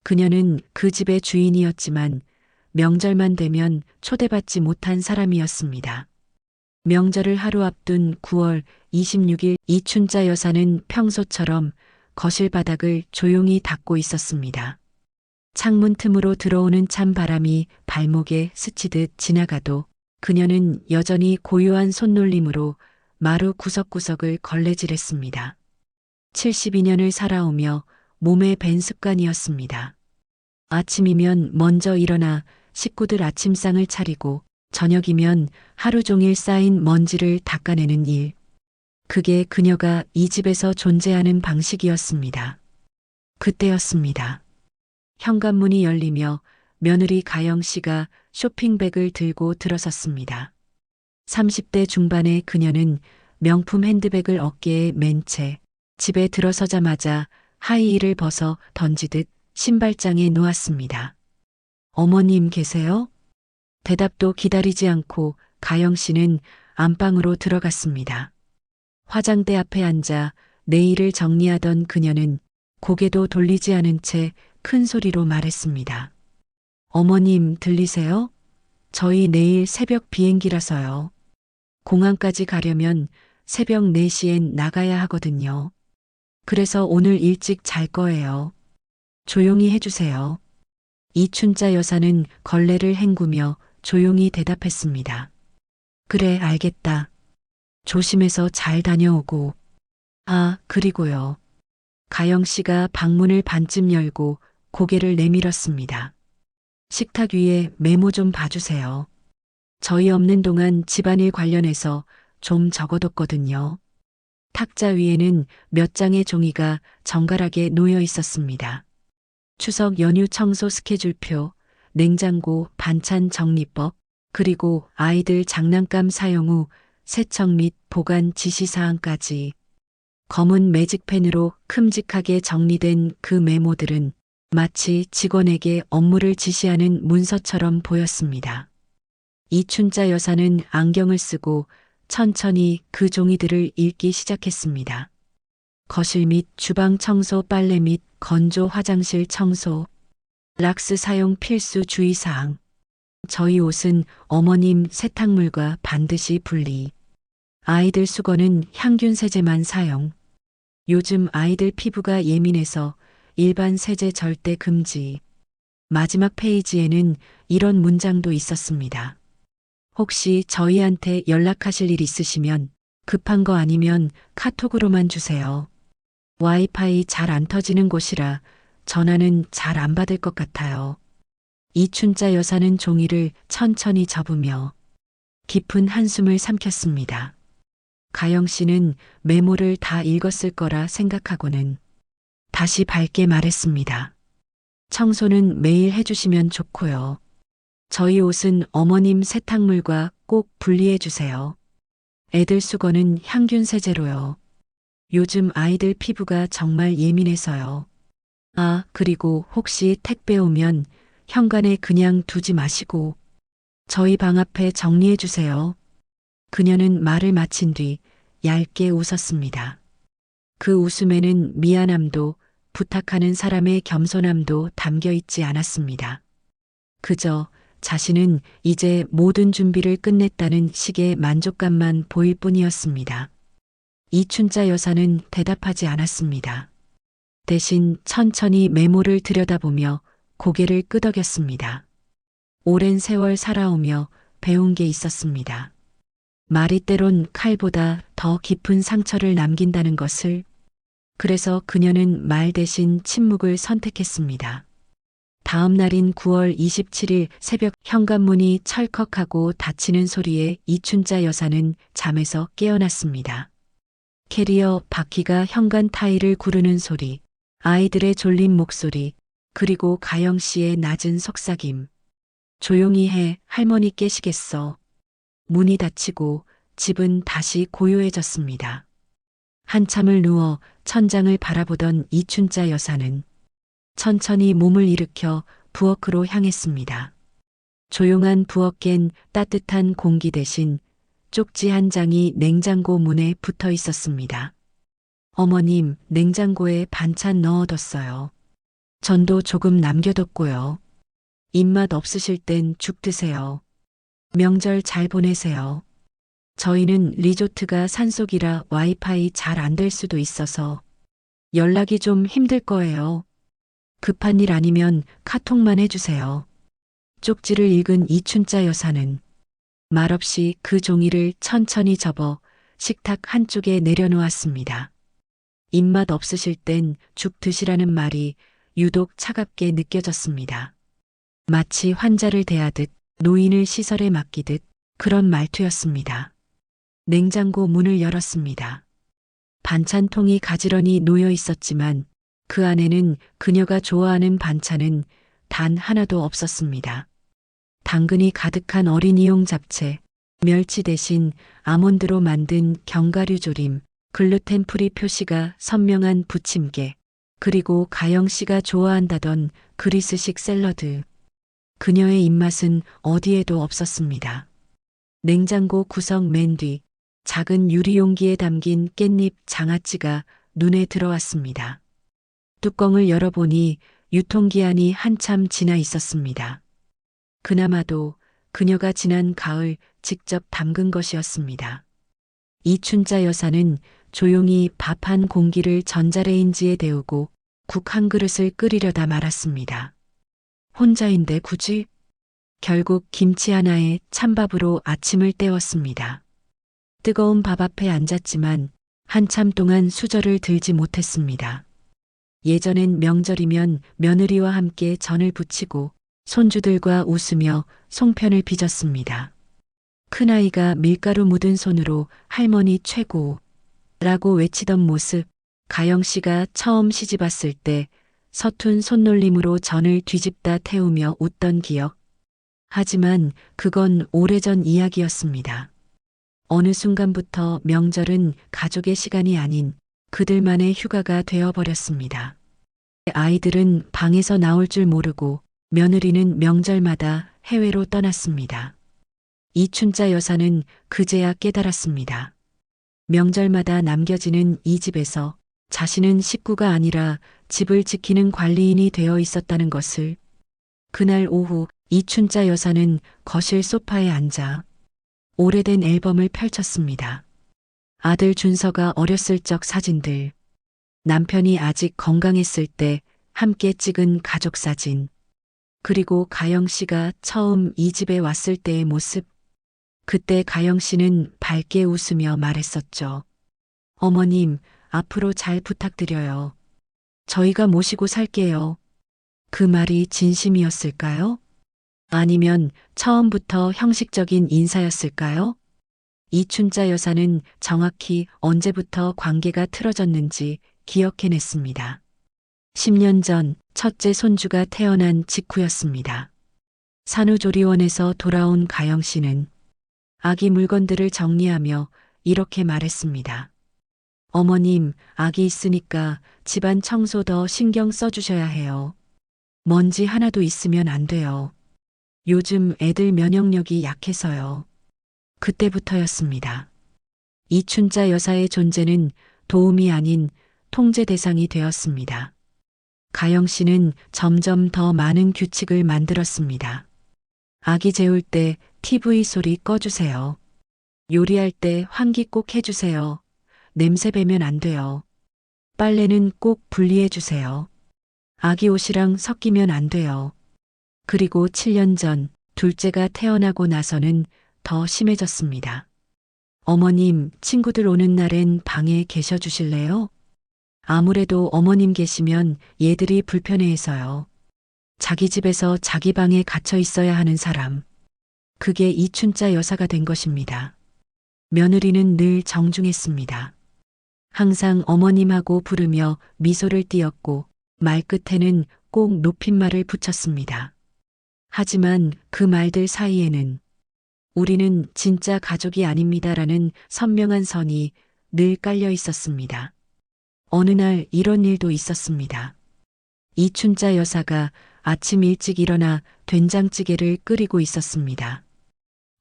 그녀는 그 집의 주인이었지만 명절만 되면 초대받지 못한 사람이었습니다. 명절을 하루 앞둔 9월 26일 이춘자 여사는 평소처럼 거실 바닥을 조용히 닦고 있었습니다. 창문 틈으로 들어오는 찬 바람이 발목에 스치듯 지나가도 그녀는 여전히 고요한 손놀림으로 마루 구석구석을 걸레질했습니다. 72년을 살아오며 몸에 밴 습관이었습니다. 아침이면 먼저 일어나 식구들 아침상을 차리고 저녁이면 하루 종일 쌓인 먼지를 닦아내는 일. 그게 그녀가 이 집에서 존재하는 방식이었습니다. 그때였습니다. 현관문이 열리며 며느리 가영 씨가 쇼핑백을 들고 들어섰습니다. 30대 중반의 그녀는 명품 핸드백을 어깨에 맨 채 집에 들어서자마자 하이힐을 벗어 던지듯 신발장에 놓았습니다. 어머님 계세요? 대답도 기다리지 않고 가영 씨는 안방으로 들어갔습니다. 화장대 앞에 앉아 내일을 정리하던 그녀는 고개도 돌리지 않은 채 큰 소리로 말했습니다. 어머님 들리세요? 저희 내일 새벽 비행기라서요. 공항까지 가려면 새벽 4시엔 나가야 하거든요. 그래서 오늘 일찍 잘 거예요. 조용히 해주세요. 이춘자 여사는 걸레를 헹구며 조용히 대답했습니다. 그래, 알겠다. 조심해서 잘 다녀오고. 아, 그리고요. 가영 씨가 방문을 반쯤 열고 고개를 내밀었습니다. 식탁 위에 메모 좀 봐주세요. 저희 없는 동안 집안일 관련해서 좀 적어뒀거든요. 탁자 위에는 몇 장의 종이가 정갈하게 놓여 있었습니다. 추석 연휴 청소 스케줄표, 냉장고 반찬 정리법, 그리고 아이들 장난감 사용 후 세척 및 보관 지시사항까지. 검은 매직펜으로 큼직하게 정리된 그 메모들은 마치 직원에게 업무를 지시하는 문서처럼 보였습니다. 이춘자 여사는 안경을 쓰고 천천히 그 종이들을 읽기 시작했습니다. 거실 및 주방 청소, 빨래 및 건조 화장실 청소, 락스 사용 필수 주의사항. 저희 옷은 어머님 세탁물과 반드시 분리. 아이들 수건은 향균 세제만 사용. 요즘 아이들 피부가 예민해서 일반 세제 절대 금지. 마지막 페이지에는 이런 문장도 있었습니다. 혹시 저희한테 연락하실 일 있으시면 급한 거 아니면 카톡으로만 주세요. 와이파이 잘 안 터지는 곳이라 전화는 잘 안 받을 것 같아요. 이춘자 여사는 종이를 천천히 접으며 깊은 한숨을 삼켰습니다. 가영 씨는 메모를 다 읽었을 거라 생각하고는 다시 밝게 말했습니다. 청소는 매일 해주시면 좋고요. 저희 옷은 어머님 세탁물과 꼭 분리해 주세요. 애들 수건은 향균 세제로요. 요즘 아이들 피부가 정말 예민해서요. 아, 그리고 혹시 택배 오면 현관에 그냥 두지 마시고 저희 방 앞에 정리해 주세요. 그녀는 말을 마친 뒤 얇게 웃었습니다. 그 웃음에는 미안함도 부탁하는 사람의 겸손함도 담겨 있지 않았습니다. 그저 자신은 이제 모든 준비를 끝냈다는 식의 만족감만 보일 뿐이었습니다. 이춘자 여사는 대답하지 않았습니다. 대신 천천히 메모를 들여다보며 고개를 끄덕였습니다. 오랜 세월 살아오며 배운 게 있었습니다. 말이 때론 칼보다 더 깊은 상처를 남긴다는 것을. 그래서 그녀는 말 대신 침묵을 선택했습니다. 다음 날인 9월 27일 새벽 현관문이 철컥하고 닫히는 소리에 이춘자 여사는 잠에서 깨어났습니다. 캐리어 바퀴가 현관 타일을 구르는 소리, 아이들의 졸린 목소리, 그리고 가영 씨의 낮은 속삭임. 조용히 해, 할머니 깨시겠어. 문이 닫히고 집은 다시 고요해졌습니다. 한참을 누워 천장을 바라보던 이춘자 여사는 천천히 몸을 일으켜 부엌으로 향했습니다. 조용한 부엌엔 따뜻한 공기 대신 쪽지 한 장이 냉장고 문에 붙어 있었습니다. 어머님, 냉장고에 반찬 넣어뒀어요. 전도 조금 남겨뒀고요. 입맛 없으실 땐 죽 드세요. 명절 잘 보내세요. 저희는 리조트가 산속이라 와이파이 잘 안 될 수도 있어서 연락이 좀 힘들 거예요. 급한 일 아니면 카톡만 해주세요. 쪽지를 읽은 이춘자 여사는 말없이 그 종이를 천천히 접어 식탁 한쪽에 내려놓았습니다. 입맛 없으실 땐 죽 드시라는 말이 유독 차갑게 느껴졌습니다. 마치 환자를 대하듯 노인을 시설에 맡기듯 그런 말투였습니다. 냉장고 문을 열었습니다. 반찬통이 가지런히 놓여 있었지만 그 안에는 그녀가 좋아하는 반찬은 단 하나도 없었습니다. 당근이 가득한 어린이용 잡채, 멸치 대신 아몬드로 만든 견과류 조림, 글루텐 프리 표시가 선명한 부침개, 그리고 가영 씨가 좋아한다던 그리스식 샐러드. 그녀의 입맛은 어디에도 없었습니다. 냉장고 구석 맨 뒤 작은 유리용기에 담긴 깻잎 장아찌가 눈에 들어왔습니다. 뚜껑을 열어보니 유통기한이 한참 지나 있었습니다. 그나마도 그녀가 지난 가을 직접 담근 것이었습니다. 이춘자 여사는 조용히 밥 한 공기를 전자레인지에 데우고 국 한 그릇을 끓이려다 말았습니다. 혼자인데 굳이? 결국 김치 하나에 찬밥으로 아침을 때웠습니다. 뜨거운 밥 앞에 앉았지만 한참 동안 수저를 들지 못했습니다. 예전엔 명절이면 며느리와 함께 전을 부치고 손주들과 웃으며 송편을 빚었습니다. 큰아이가 밀가루 묻은 손으로 할머니 최고라고 외치던 모습, 가영 씨가 처음 시집 왔을 때 서툰 손놀림으로 전을 뒤집다 태우며 웃던 기억. 하지만 그건 오래전 이야기였습니다. 어느 순간부터 명절은 가족의 시간이 아닌 그들만의 휴가가 되어버렸습니다. 아이들은 방에서 나올 줄 모르고 며느리는 명절마다 해외로 떠났습니다. 이춘자 여사는 그제야 깨달았습니다. 명절마다 남겨지는 이 집에서 자신은 식구가 아니라 집을 지키는 관리인이 되어 있었다는 것을. 그날 오후 이춘자 여사는 거실 소파에 앉아 오래된 앨범을 펼쳤습니다. 아들 준서가 어렸을 적 사진들, 남편이 아직 건강했을 때 함께 찍은 가족 사진, 그리고 가영 씨가 처음 이 집에 왔을 때의 모습. 그때 가영 씨는 밝게 웃으며 말했었죠. 어머님, 앞으로 잘 부탁드려요. 저희가 모시고 살게요. 그 말이 진심이었을까요? 아니면 처음부터 형식적인 인사였을까요? 이춘자 여사는 정확히 언제부터 관계가 틀어졌는지 기억해냈습니다. 10년 전 첫째 손주가 태어난 직후였습니다. 산후조리원에서 돌아온 가영 씨는 아기 물건들을 정리하며 이렇게 말했습니다. 어머님, 아기 있으니까 집안 청소 더 신경 써주셔야 해요. 먼지 하나도 있으면 안 돼요. 요즘 애들 면역력이 약해서요. 그때부터였습니다. 이춘자 여사의 존재는 도움이 아닌 통제 대상이 되었습니다. 가영 씨는 점점 더 많은 규칙을 만들었습니다. 아기 재울 때 TV 소리 꺼주세요. 요리할 때 환기 꼭 해주세요. 냄새 배면 안 돼요. 빨래는 꼭 분리해 주세요. 아기 옷이랑 섞이면 안 돼요. 그리고 7년 전 둘째가 태어나고 나서는 더 심해졌습니다. 어머님, 친구들 오는 날엔 방에 계셔 주실래요? 아무래도 어머님 계시면 얘들이 불편해해서요. 자기 집에서 자기 방에 갇혀 있어야 하는 사람. 그게 이춘자 여사가 된 것입니다. 며느리는 늘 정중했습니다. 항상 어머님하고 부르며 미소를 띄었고 말끝에는 꼭 높임말을 붙였습니다. 하지만 그 말들 사이에는 우리는 진짜 가족이 아닙니다라는 선명한 선이 늘 깔려 있었습니다. 어느 날 이런 일도 있었습니다. 이춘자 여사가 아침 일찍 일어나 된장찌개를 끓이고 있었습니다.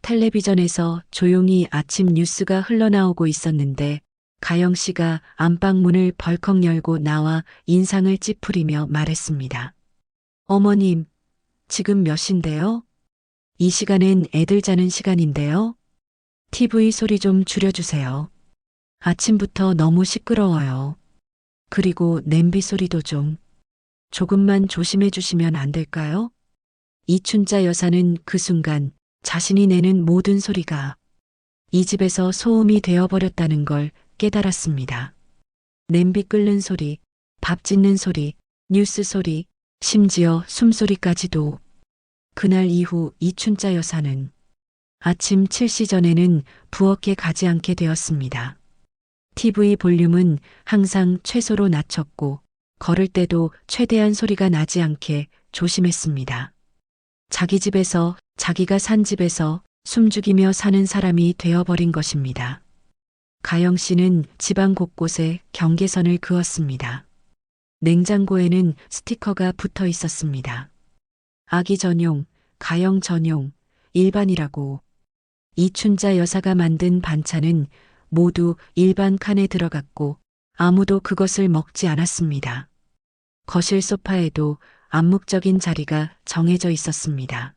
텔레비전에서 조용히 아침 뉴스가 흘러나오고 있었는데 가영 씨가 안방 문을 벌컥 열고 나와 인상을 찌푸리며 말했습니다. 어머님, 지금 몇 시인데요? 이 시간엔 애들 자는 시간인데요. TV 소리 좀 줄여주세요. 아침부터 너무 시끄러워요. 그리고 냄비 소리도 조금만 조심해 주시면 안 될까요? 이춘자 여사는 그 순간 자신이 내는 모든 소리가 이 집에서 소음이 되어버렸다는 걸 깨달았습니다. 냄비 끓는 소리, 밥 짓는 소리, 뉴스 소리, 심지어 숨소리까지도. 그날 이후 이춘자 여사는 아침 7시 전에는 부엌에 가지 않게 되었습니다. TV 볼륨은 항상 최소로 낮췄고 걸을 때도 최대한 소리가 나지 않게 조심했습니다. 자기 집에서, 자기가 산 집에서 숨죽이며 사는 사람이 되어버린 것입니다. 가영 씨는 집안 곳곳에 경계선을 그었습니다. 냉장고에는 스티커가 붙어 있었습니다. 아기 전용, 가영 전용, 일반이라고. 이춘자 여사가 만든 반찬은 모두 일반 칸에 들어갔고 아무도 그것을 먹지 않았습니다. 거실 소파에도 암묵적인 자리가 정해져 있었습니다.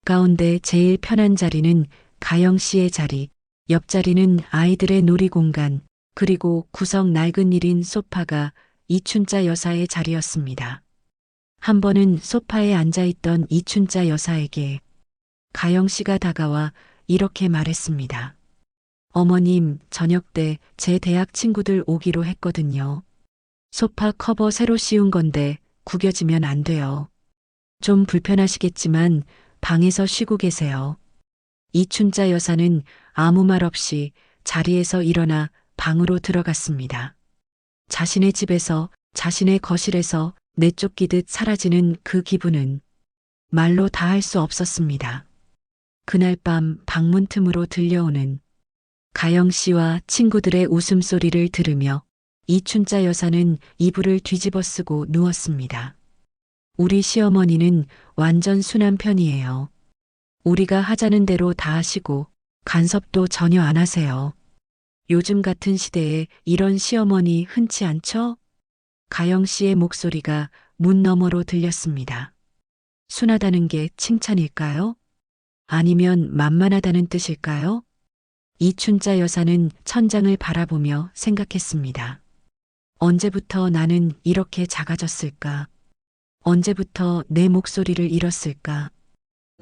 가운데 제일 편한 자리는 가영 씨의 자리, 옆자리는 아이들의 놀이공간, 그리고 구석 낡은 1인 소파가 이춘자 여사의 자리였습니다. 한 번은 소파에 앉아있던 이춘자 여사에게 가영 씨가 다가와 이렇게 말했습니다. 어머님, 저녁 때 제 대학 친구들 오기로 했거든요. 소파 커버 새로 씌운 건데 구겨지면 안 돼요. 좀 불편하시겠지만 방에서 쉬고 계세요. 이춘자 여사는 아무 말 없이 자리에서 일어나 방으로 들어갔습니다. 자신의 집에서, 자신의 거실에서 내쫓기듯 사라지는 그 기분은 말로 다 할 수 없었습니다. 그날 밤 방문 틈으로 들려오는 가영 씨와 친구들의 웃음소리를 들으며 이춘자 여사는 이불을 뒤집어 쓰고 누웠습니다. 우리 시어머니는 완전 순한 편이에요. 우리가 하자는 대로 다 하시고 간섭도 전혀 안 하세요. 요즘 같은 시대에 이런 시어머니 흔치 않죠? 가영 씨의 목소리가 문 너머로 들렸습니다. 순하다는 게 칭찬일까요? 아니면 만만하다는 뜻일까요? 이춘자 여사는 천장을 바라보며 생각했습니다. 언제부터 나는 이렇게 작아졌을까? 언제부터 내 목소리를 잃었을까?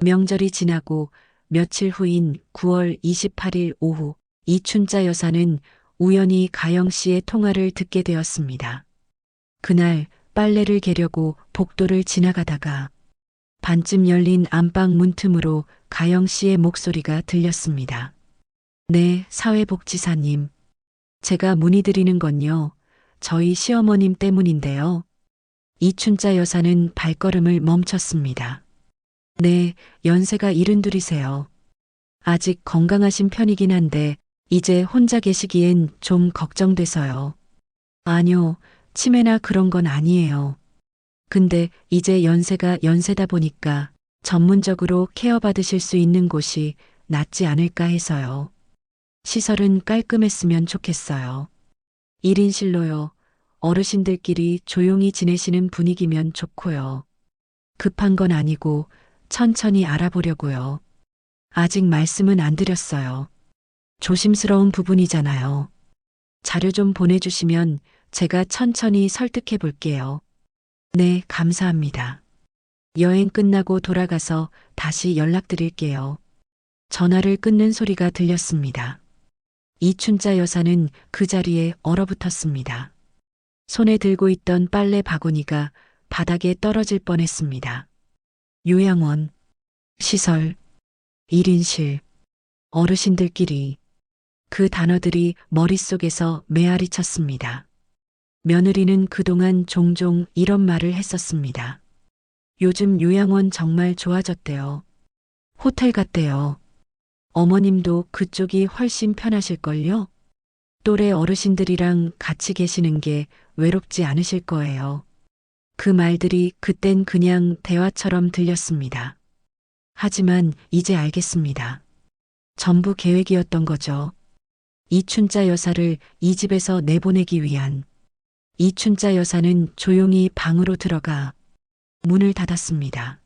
명절이 지나고 며칠 후인 9월 28일 오후 이춘자 여사는 우연히 가영 씨의 통화를 듣게 되었습니다. 그날 빨래를 개려고 복도를 지나가다가 반쯤 열린 안방 문틈으로 가영 씨의 목소리가 들렸습니다. 네, 사회복지사님. 제가 문의드리는 건요. 저희 시어머님 때문인데요. 이춘자 여사는 발걸음을 멈췄습니다. 네, 연세가 72이세요. 아직 건강하신 편이긴 한데 이제 혼자 계시기엔 좀 걱정돼서요. 아니요, 치매나 그런 건 아니에요. 근데 이제 연세가 연세다 보니까 전문적으로 케어받으실 수 있는 곳이 낫지 않을까 해서요. 시설은 깔끔했으면 좋겠어요. 1인실로요. 어르신들끼리 조용히 지내시는 분위기면 좋고요. 급한 건 아니고 천천히 알아보려고요. 아직 말씀은 안 드렸어요. 조심스러운 부분이잖아요. 자료 좀 보내주시면 제가 천천히 설득해 볼게요. 네, 감사합니다. 여행 끝나고 돌아가서 다시 연락드릴게요. 전화를 끊는 소리가 들렸습니다. 이춘자 여사는 그 자리에 얼어붙었습니다. 손에 들고 있던 빨래 바구니가 바닥에 떨어질 뻔했습니다. 요양원, 시설, 1인실, 어르신들끼리 그 단어들이 머릿속에서 메아리 쳤습니다. 며느리는 그동안 종종 이런 말을 했었습니다. 요즘 요양원 정말 좋아졌대요. 호텔 같대요. 어머님도 그쪽이 훨씬 편하실걸요? 또래 어르신들이랑 같이 계시는 게 외롭지 않으실 거예요. 그 말들이 그땐 그냥 대화처럼 들렸습니다. 하지만 이제 알겠습니다. 전부 계획이었던 거죠. 이춘자 여사를 이 집에서 내보내기 위한 이춘자 여사는 조용히 방으로 들어가 문을 닫았습니다.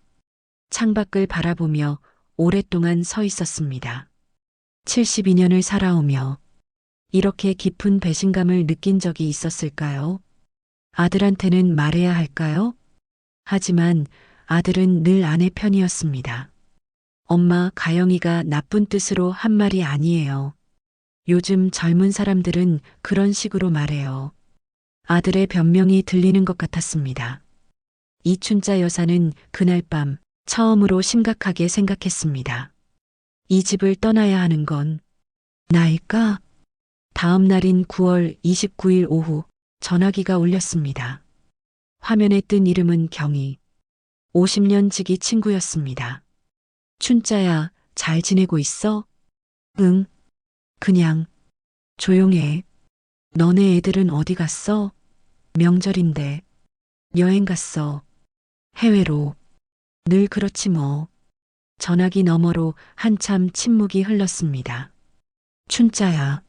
창밖을 바라보며 오랫동안 서 있었습니다. 72년을 살아오며 이렇게 깊은 배신감을 느낀 적이 있었을까요? 아들한테는 말해야 할까요? 하지만 아들은 늘 아내 편이었습니다. 엄마, 가영이가 나쁜 뜻으로 한 말이 아니에요. 요즘 젊은 사람들은 그런 식으로 말해요. 아들의 변명이 들리는 것 같았습니다. 이춘자 여사는 그날 밤 처음으로 심각하게 생각했습니다. 이 집을 떠나야 하는 건 나일까? 다음 날인 9월 29일 오후 전화기가 울렸습니다. 화면에 뜬 이름은 경희. 50년 지기 친구였습니다. 춘자야, 잘 지내고 있어? 응. 그냥 조용해. 너네 애들은 어디 갔어? 명절인데 여행 갔어. 해외로. 늘 그렇지 뭐. 전화기 너머로 한참 침묵이 흘렀습니다. 춘자야,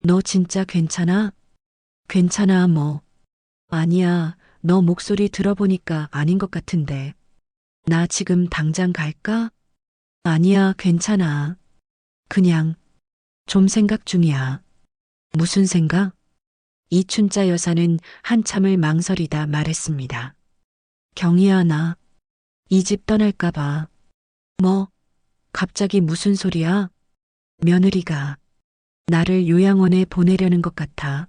너 진짜 괜찮아? 괜찮아 뭐. 아니야, 너 목소리 들어보니까 아닌 것 같은데. 나 지금 당장 갈까? 아니야, 괜찮아. 그냥 좀 생각 중이야. 무슨 생각? 이춘자 여사는 한참을 망설이다 말했습니다. 경희야, 나 이 집 떠날까 봐. 뭐? 갑자기 무슨 소리야? 며느리가 나를 요양원에 보내려는 것 같아.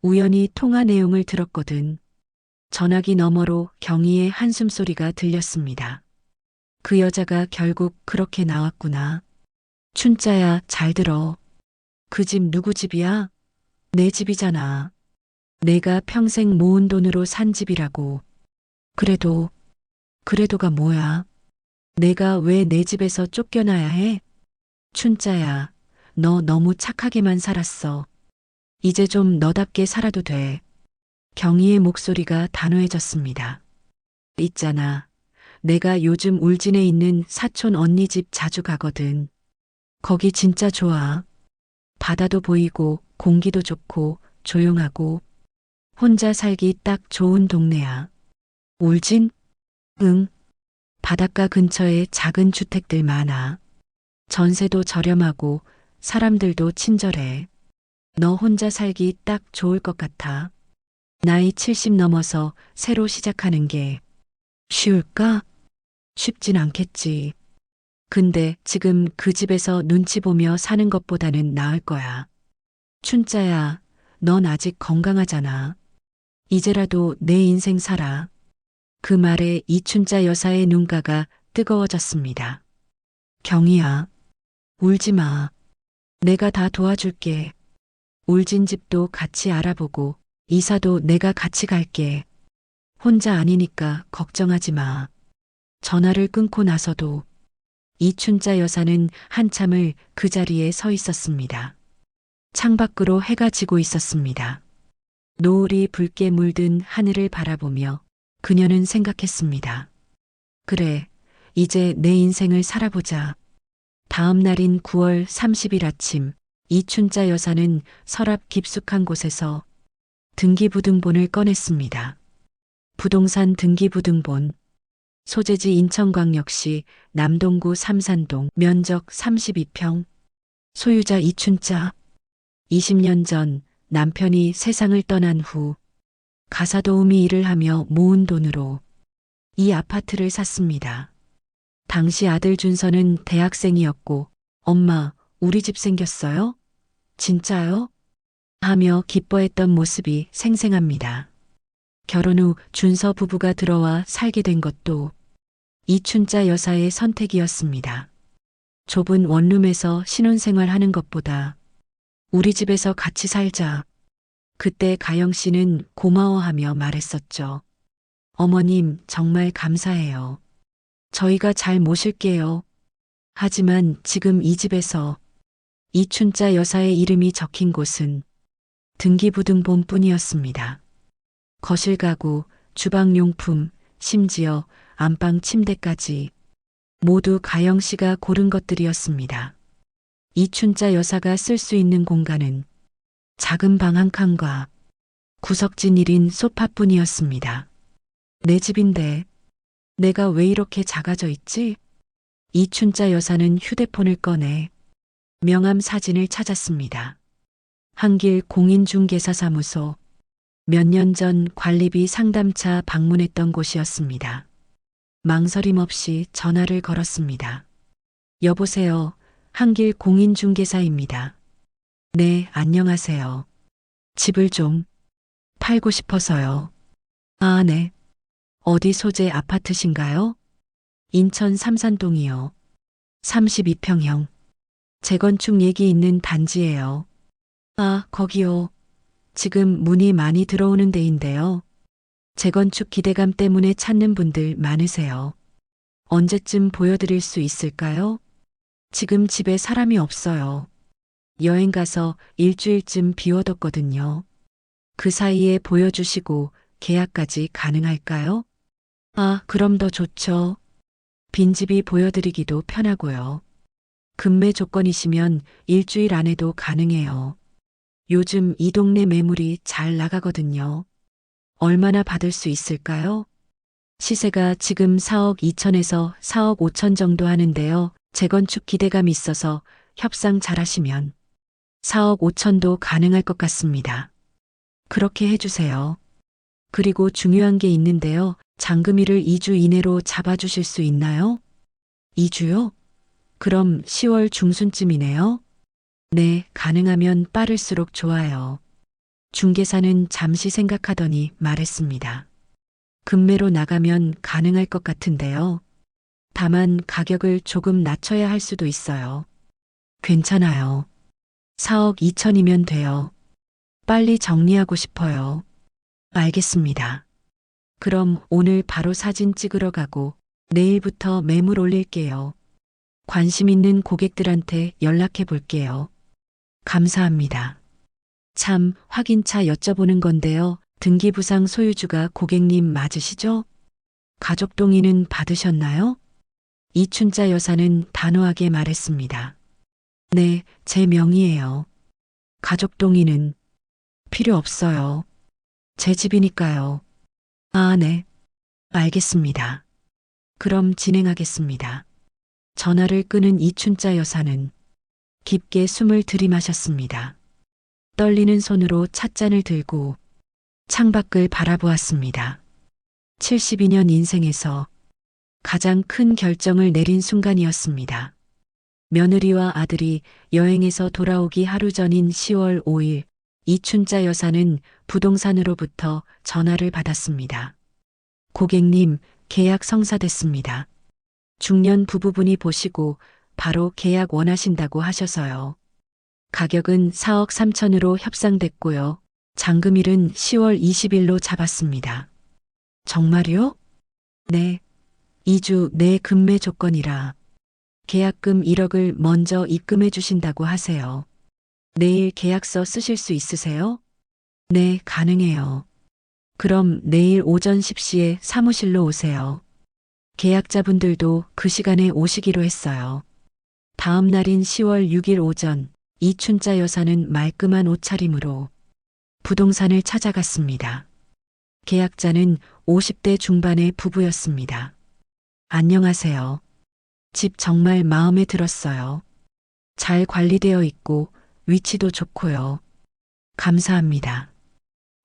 우연히 통화 내용을 들었거든. 전화기 너머로 경희의 한숨소리가 들렸습니다. 그 여자가 결국 그렇게 나왔구나. 춘자야, 잘 들어. 그 집 누구 집이야? 내 집이잖아. 내가 평생 모은 돈으로 산 집이라고. 그래도가 뭐야? 내가 왜 내 집에서 쫓겨나야 해? 춘자야, 너 너무 착하게만 살았어. 이제 좀 너답게 살아도 돼. 경희의 목소리가 단호해졌습니다. 있잖아. 내가 요즘 울진에 있는 사촌 언니 집 자주 가거든. 거기 진짜 좋아. 바다도 보이고 공기도 좋고 조용하고 혼자 살기 딱 좋은 동네야. 울진? 응. 바닷가 근처에 작은 주택들 많아. 전세도 저렴하고 사람들도 친절해. 너 혼자 살기 딱 좋을 것 같아. 나이 70 넘어서 새로 시작하는 게 쉬울까? 쉽진 않겠지. 근데 지금 그 집에서 눈치 보며 사는 것보다는 나을 거야. 춘자야, 넌 아직 건강하잖아. 이제라도 내 인생 살아. 그 말에 이춘자 여사의 눈가가 뜨거워졌습니다. 경희야, 울지 마. 내가 다 도와줄게. 울진 집도 같이 알아보고 이사도 내가 같이 갈게. 혼자 아니니까 걱정하지 마. 전화를 끊고 나서도 이춘자 여사는 한참을 그 자리에 서 있었습니다. 창밖으로 해가 지고 있었습니다. 노을이 붉게 물든 하늘을 바라보며 그녀는 생각했습니다. 그래, 이제 내 인생을 살아보자. 다음 날인 9월 30일 아침, 이춘자 여사는 서랍 깊숙한 곳에서 등기부등본을 꺼냈습니다. 부동산 등기부등본. 소재지 인천광역시 남동구 삼산동, 면적 32평. 소유자 이춘자. 20년 전 남편이 세상을 떠난 후 가사도우미 일을 하며 모은 돈으로 이 아파트를 샀습니다. 당시 아들 준서는 대학생이었고 엄마, 우리 집 생겼어요? 진짜요? 하며 기뻐했던 모습이 생생합니다. 결혼 후 준서 부부가 들어와 살게 된 것도 이춘자 여사의 선택이었습니다. 좁은 원룸에서 신혼생활 하는 것보다 우리 집에서 같이 살자. 그때 가영 씨는 고마워하며 말했었죠. 어머님, 정말 감사해요. 저희가 잘 모실게요. 하지만 지금 이 집에서 이춘자 여사의 이름이 적힌 곳은 등기부등본뿐이었습니다. 거실 가구, 주방용품, 심지어 안방 침대까지 모두 가영 씨가 고른 것들이었습니다. 이춘자 여사가 쓸 수 있는 공간은 작은 방 한 칸과 구석진 1인 소파뿐이었습니다. 내 집인데 내가 왜 이렇게 작아져 있지? 이춘자 여사는 휴대폰을 꺼내 명함 사진을 찾았습니다. 한길 공인중개사사무소, 몇 년 전 관리비 상담차 방문했던 곳이었습니다. 망설임 없이 전화를 걸었습니다. 여보세요. 한길 공인중개사입니다. 네, 안녕하세요. 집을 좀 팔고 싶어서요. 아, 네. 어디 소재 아파트신가요? 인천 삼산동이요. 32평형. 재건축 얘기 있는 단지예요. 아, 거기요. 지금 문의 많이 들어오는 데인데요. 재건축 기대감 때문에 찾는 분들 많으세요. 언제쯤 보여드릴 수 있을까요? 지금 집에 사람이 없어요. 여행 가서 일주일쯤 비워뒀거든요. 그 사이에 보여주시고 계약까지 가능할까요? 아, 그럼 더 좋죠. 빈집이 보여드리기도 편하고요. 급매 조건이시면 일주일 안에도 가능해요. 요즘 이 동네 매물이 잘 나가거든요. 얼마나 받을 수 있을까요? 시세가 지금 4억 2천에서 4억 5천 정도 하는데요. 재건축 기대감이 있어서 협상 잘하시면 4억 5천도 가능할 것 같습니다. 그렇게 해주세요. 그리고 중요한 게 있는데요. 잔금일을 2주 이내로 잡아주실 수 있나요? 2주요? 그럼 10월 중순쯤이네요. 네, 가능하면 빠를수록 좋아요. 중개사는 잠시 생각하더니 말했습니다. 급매로 나가면 가능할 것 같은데요. 다만 가격을 조금 낮춰야 할 수도 있어요. 괜찮아요. 4억 2천이면 돼요. 빨리 정리하고 싶어요. 알겠습니다. 그럼 오늘 바로 사진 찍으러 가고 내일부터 매물 올릴게요. 관심 있는 고객들한테 연락해 볼게요. 감사합니다. 참, 확인차 여쭤보는 건데요. 등기부상 소유주가 고객님 맞으시죠? 가족 동의는 받으셨나요? 이춘자 여사는 단호하게 말했습니다. 네, 제 명의예요. 가족 동의는 필요 없어요. 제 집이니까요. 아, 네. 알겠습니다. 그럼 진행하겠습니다. 전화를 끄는 이춘자 여사는 깊게 숨을 들이마셨습니다. 떨리는 손으로 찻잔을 들고 창밖을 바라보았습니다. 72년 인생에서 가장 큰 결정을 내린 순간이었습니다. 며느리와 아들이 여행에서 돌아오기 하루 전인 10월 5일 이춘자 여사는 부동산으로부터 전화를 받았습니다. 고객님, 계약 성사됐습니다. 중년 부부분이 보시고 바로 계약 원하신다고 하셔서요. 가격은 4억 3천으로 협상됐고요. 잔금일은 10월 20일로 잡았습니다. 정말요? 네. 2주 내 급매 조건이라 계약금 1억을 먼저 입금해 주신다고 하세요. 내일 계약서 쓰실 수 있으세요? 네, 가능해요. 그럼 내일 오전 10시에 사무실로 오세요. 계약자분들도 그 시간에 오시기로 했어요. 다음 날인 10월 6일 오전 이춘자 여사는 말끔한 옷차림으로 부동산을 찾아갔습니다. 계약자는 50대 중반의 부부였습니다. 안녕하세요. 집 정말 마음에 들었어요. 잘 관리되어 있고 위치도 좋고요. 감사합니다.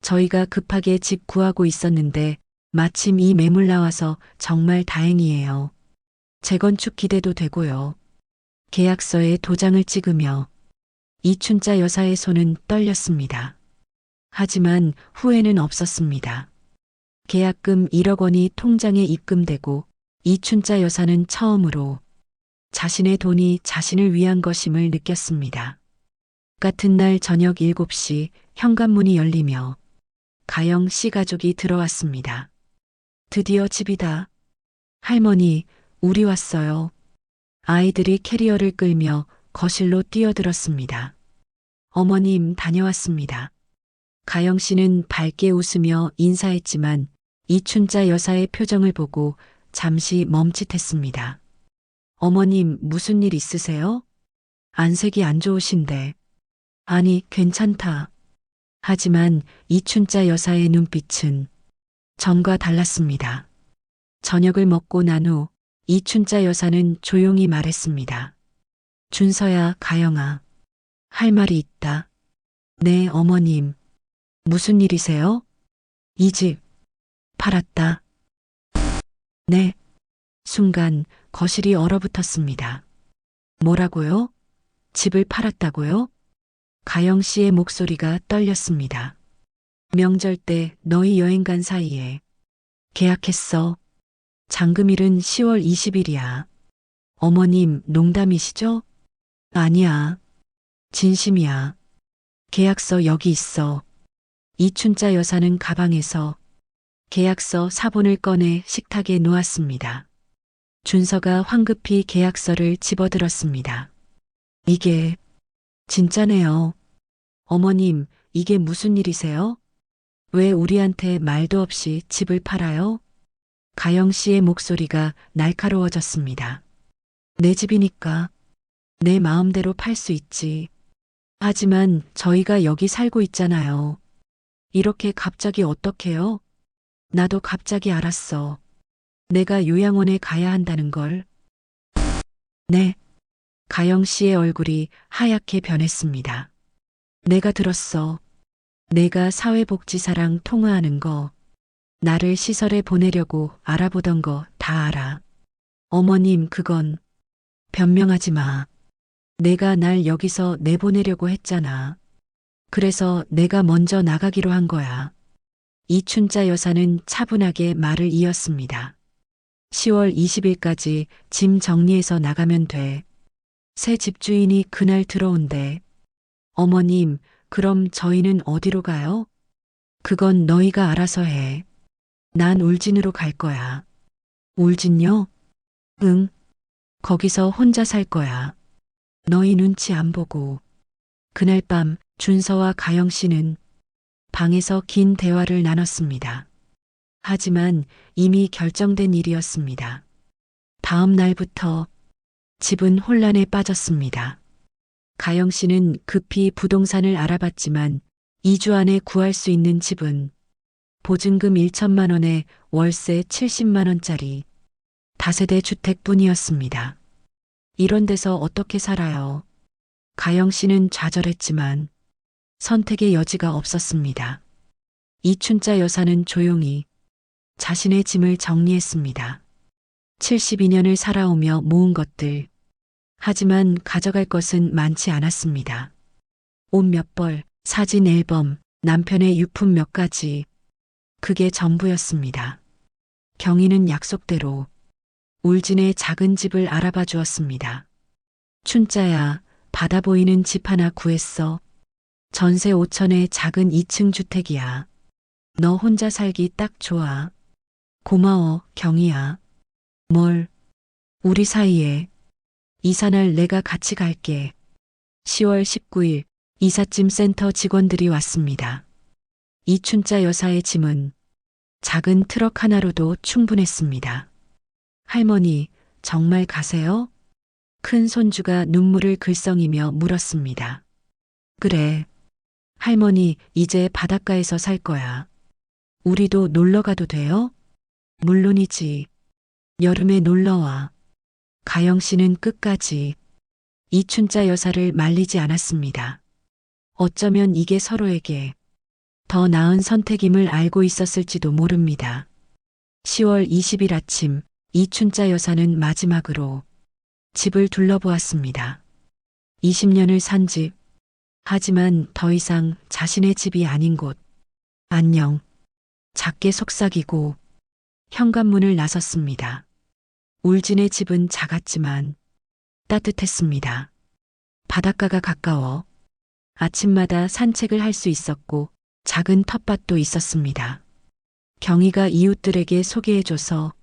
저희가 급하게 집 구하고 있었는데 마침 이 매물 나와서 정말 다행이에요. 재건축 기대도 되고요. 계약서에 도장을 찍으며 이춘자 여사의 손은 떨렸습니다. 하지만 후회는 없었습니다. 계약금 1억 원이 통장에 입금되고 이춘자 여사는 처음으로 자신의 돈이 자신을 위한 것임을 느꼈습니다. 같은 날 저녁 7시 현관문이 열리며 가영 씨 가족이 들어왔습니다. 드디어 집이다. 할머니, 우리 왔어요. 아이들이 캐리어를 끌며 거실로 뛰어들었습니다. 어머님, 다녀왔습니다. 가영 씨는 밝게 웃으며 인사했지만 이춘자 여사의 표정을 보고 잠시 멈칫했습니다. 어머님, 무슨 일 있으세요? 안색이 안 좋으신데. 아니, 괜찮다. 하지만 이춘자 여사의 눈빛은 전과 달랐습니다. 저녁을 먹고 난 후 이춘자 여사는 조용히 말했습니다. 준서야, 가영아. 할 말이 있다. 네, 어머님. 무슨 일이세요? 이 집 팔았다. 네. 순간 거실이 얼어붙었습니다. 뭐라고요? 집을 팔았다고요? 가영 씨의 목소리가 떨렸습니다. 명절 때 너희 여행 간 사이에 계약했어. 잔금일은 10월 20일이야. 어머님, 농담이시죠? 아니야. 진심이야. 계약서 여기 있어. 이춘자 여사는 가방에서 계약서 사본을 꺼내 식탁에 놓았습니다. 준서가 황급히 계약서를 집어들었습니다. 이게 진짜네요. 어머님, 이게 무슨 일이세요? 왜 우리한테 말도 없이 집을 팔아요? 가영 씨의 목소리가 날카로워졌습니다. 내 집이니까 내 마음대로 팔 수 있지. 하지만 저희가 여기 살고 있잖아요. 이렇게 갑자기 어떡해요? 나도 갑자기 알았어. 내가 요양원에 가야 한다는 걸. 네. 가영 씨의 얼굴이 하얗게 변했습니다. 내가 들었어. 내가 사회복지사랑 통화하는 거, 나를 시설에 보내려고 알아보던 거 다 알아. 어머님, 그건 변명하지 마. 내가 날 여기서 내보내려고 했잖아. 그래서 내가 먼저 나가기로 한 거야. 이춘자 여사는 차분하게 말을 이었습니다. 10월 20일까지 짐 정리해서 나가면 돼. 새 집주인이 그날 들어온대. 어머님, 그럼 저희는 어디로 가요? 그건 너희가 알아서 해. 난 울진으로 갈 거야. 울진요? 응. 거기서 혼자 살 거야. 너희 눈치 안 보고. 그날 밤 준서와 가영 씨는 방에서 긴 대화를 나눴습니다. 하지만 이미 결정된 일이었습니다. 다음 날부터 집은 혼란에 빠졌습니다. 가영 씨는 급히 부동산을 알아봤지만 2주 안에 구할 수 있는 집은 보증금 1천만 원에 월세 70만 원짜리 다세대 주택뿐이었습니다. 이런 데서 어떻게 살아요? 가영 씨는 좌절했지만 선택의 여지가 없었습니다. 이춘자 여사는 조용히 자신의 짐을 정리했습니다. 72년을 살아오며 모은 것들. 하지만 가져갈 것은 많지 않았습니다. 옷 몇 벌, 사진 앨범, 남편의 유품 몇 가지. 그게 전부였습니다. 경희는 약속대로 울진의 작은 집을 알아봐 주었습니다. 춘자야, 바다 보이는 집 하나 구했어. 전세 5천의 작은 2층 주택이야. 너 혼자 살기 딱 좋아. 고마워, 경희야. 뭘, 우리 사이에. 이사날 내가 같이 갈게. 10월 19일 이삿짐 센터 직원들이 왔습니다. 이춘자 여사의 짐은 작은 트럭 하나로도 충분했습니다. 할머니, 정말 가세요? 큰 손주가 눈물을 글썽이며 물었습니다. 그래. 할머니, 이제 바닷가에서 살 거야. 우리도 놀러 가도 돼요? 물론이지. 여름에 놀러와. 가영 씨는 끝까지 이춘자 여사를 말리지 않았습니다. 어쩌면 이게 서로에게 더 나은 선택임을 알고 있었을지도 모릅니다. 10월 20일 아침 이춘자 여사는 마지막으로 집을 둘러보았습니다. 20년을 산 집. 하지만 더 이상 자신의 집이 아닌 곳. 안녕. 작게 속삭이고 현관문을 나섰습니다. 울진의 집은 작았지만 따뜻했습니다. 바닷가가 가까워 아침마다 산책을 할 수 있었고 작은 텃밭도 있었습니다. 경희가 이웃들에게 소개해줘서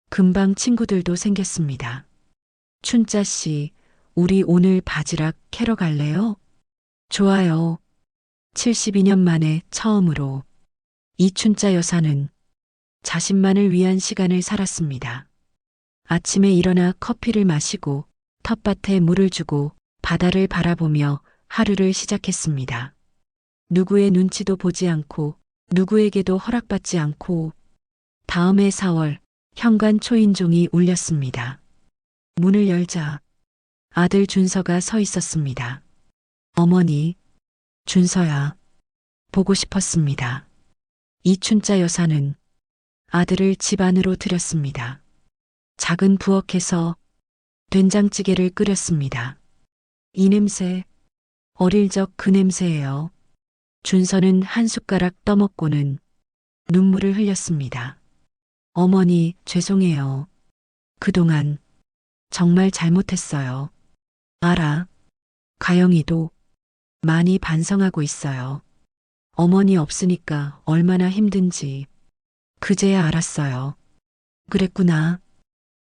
금방 친구들도 생겼습니다. 춘자 씨, 우리 오늘 바지락 캐러 갈래요? 좋아요. 72년 만에 처음으로 이춘자 여사는 자신만을 위한 시간을 살았습니다. 아침에 일어나 커피를 마시고 텃밭에 물을 주고 바다를 바라보며 하루를 시작했습니다. 누구의 눈치도 보지 않고 누구에게도 허락받지 않고 다음 해 4월 현관 초인종이 울렸습니다. 문을 열자 아들 준서가 서 있었습니다. 어머니, 준서야. 보고 싶었습니다. 이춘자 여사는 아들을 집 안으로 들였습니다. 작은 부엌에서 된장찌개를 끓였습니다. 이 냄새, 어릴 적 그 냄새예요. 준서는 한 숟가락 떠먹고는 눈물을 흘렸습니다. 어머니, 죄송해요. 그동안 정말 잘못했어요. 알아. 가영이도 많이 반성하고 있어요. 어머니 없으니까 얼마나 힘든지 그제야 알았어요. 그랬구나.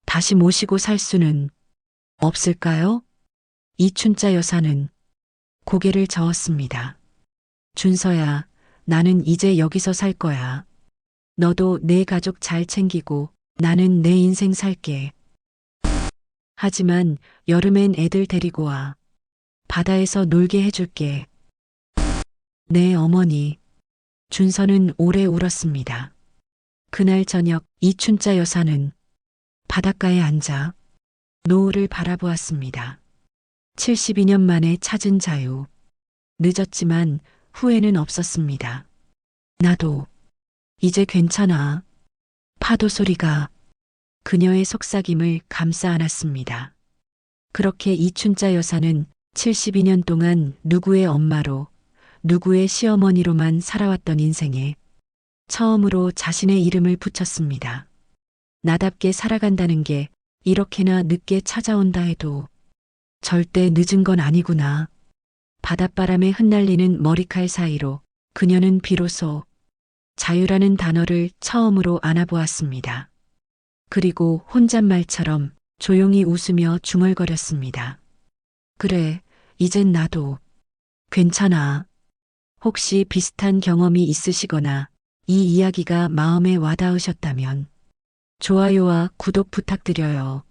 다시 모시고 살 수는 없을까요? 이춘자 여사는 고개를 저었습니다. 준서야, 나는 이제 여기서 살 거야. 너도 내 가족 잘 챙기고 나는 내 인생 살게. 하지만 여름엔 애들 데리고 와. 바다에서 놀게 해줄게. 네, 어머니. 준서는 오래 울었습니다. 그날 저녁 이춘자 여사는 바닷가에 앉아 노을을 바라보았습니다. 72년 만에 찾은 자유. 늦었지만 후회는 없었습니다. 나도 이제 괜찮아. 파도 소리가 그녀의 속삭임을 감싸 안았습니다. 그렇게 이춘자 여사는 72년 동안 누구의 엄마로, 누구의 시어머니로만 살아왔던 인생에 처음으로 자신의 이름을 붙였습니다. 나답게 살아간다는 게 이렇게나 늦게 찾아온다 해도 절대 늦은 건 아니구나. 바닷바람에 흩날리는 머리칼 사이로 그녀는 비로소 자유라는 단어를 처음으로 안아보았습니다. 그리고 혼잣말처럼 조용히 웃으며 중얼거렸습니다. 그래, 이젠 나도 괜찮아. 혹시 비슷한 경험이 있으시거나 이 이야기가 마음에 와닿으셨다면 좋아요와 구독 부탁드려요.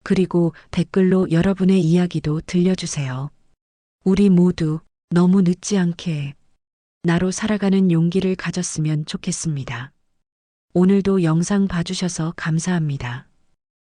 그리고 댓글로 여러분의 이야기도 들려주세요. 우리 모두 너무 늦지 않게 나로 살아가는 용기를 가졌으면 좋겠습니다. 오늘도 영상 봐주셔서 감사합니다.